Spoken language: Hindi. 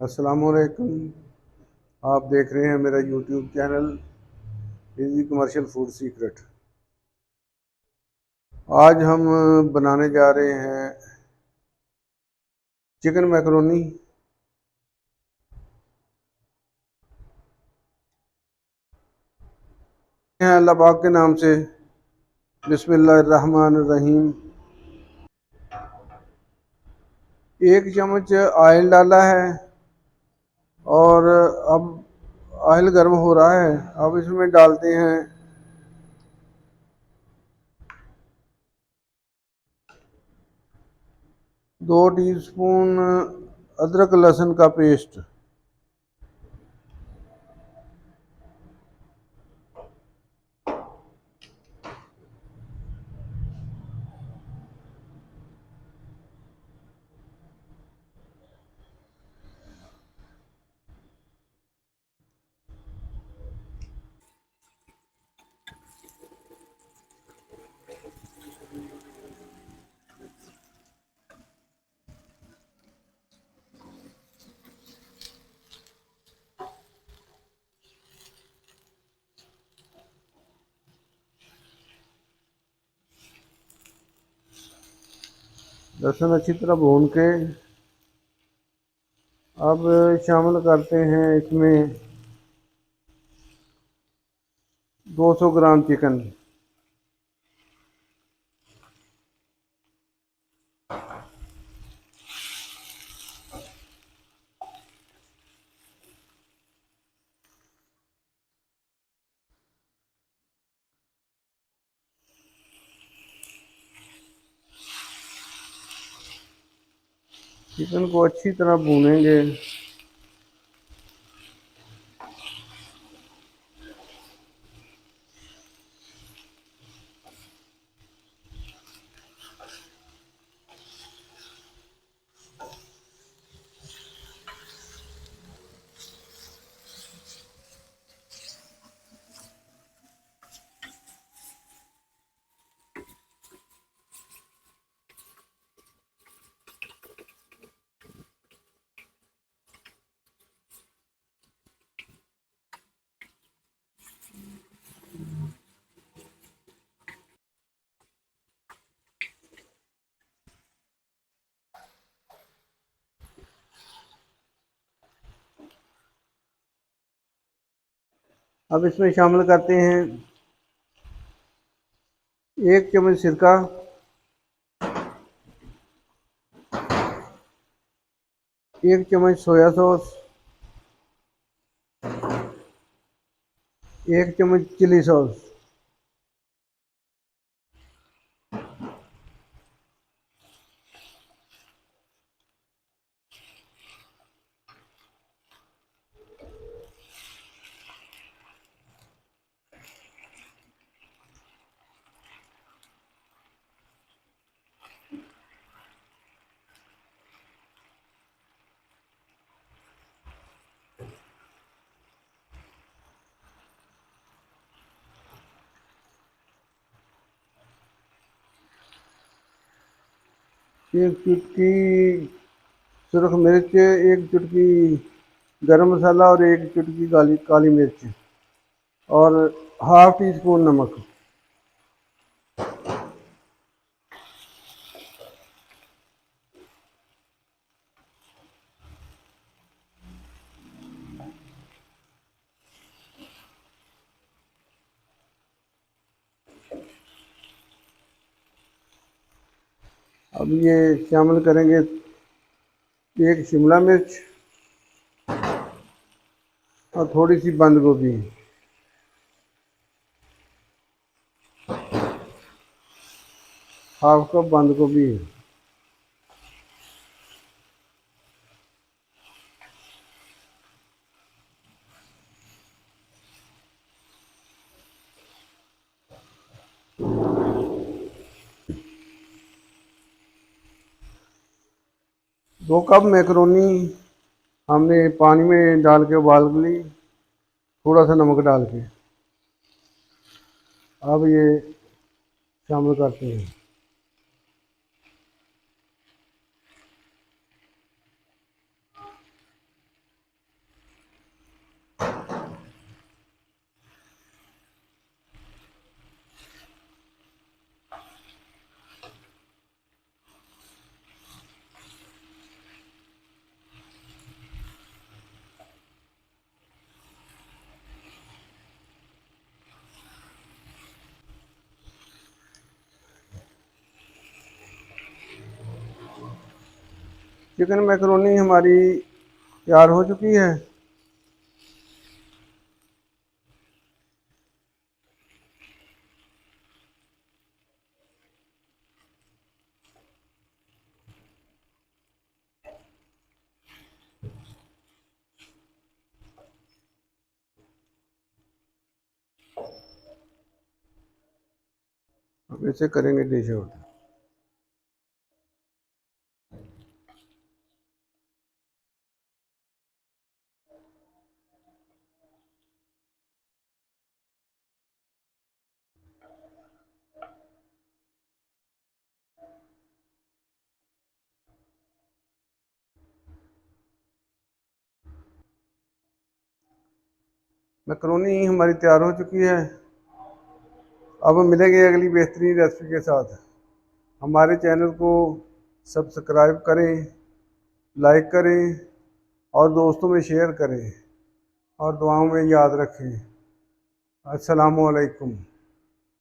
अस्सलामुअलैकुम। आप देख रहे हैं मेरा YouTube channel easy commercial food secret. आज हम बनाने जा रहे हैं चिकन मैकरोनी। हैं अल्लाह पाक के नाम से। बिस्मिल्लाहिर्रहमानिर्रहीम। 1 चम्मच ऑयल डाला है और अब ऑयल गर्म हो रहा है। अब इसमें डालते हैं 2 टीस्पून अदरक लहसुन का पेस्ट। लहसुन अच्छी तरह भून के अब शामिल करते हैं इसमें 200 ग्राम चिकन। चिकन को अच्छी तरह भूनेंगे। अब इसमें शामिल करते हैं 1 चम्मच सिरका, 1 चम्मच सोया सॉस, 1 चम्मच चिली सॉस। एक चुटकी सुरख मिर्च, 1 चुटकी गरम मसाला और 1 चुटकी काली काली मिर्च और हाफ टी स्पून नमक। अब ये शामिल करेंगे 1 शिमला मिर्च और थोड़ी सी बंद गोभी। हाफ कप बंद गोभी। 2 कप मैकरोनी हमने पानी में डाल के उबाल ली, थोड़ा सा नमक डाल के। अब ये शामिल करते हैं। चिकन मैकरोनी हमारी तैयार हो चुकी है। अब इसे करेंगे डिश आउट। मैकरोनी हमारी तैयार हो चुकी है। अब हम मिलेंगे अगली बेहतरीन रेसिपी के साथ। हमारे चैनल को सब्सक्राइब करें, लाइक करें और दोस्तों में शेयर करें और दुआओं में याद रखें। अस्सलामु अलैकुम।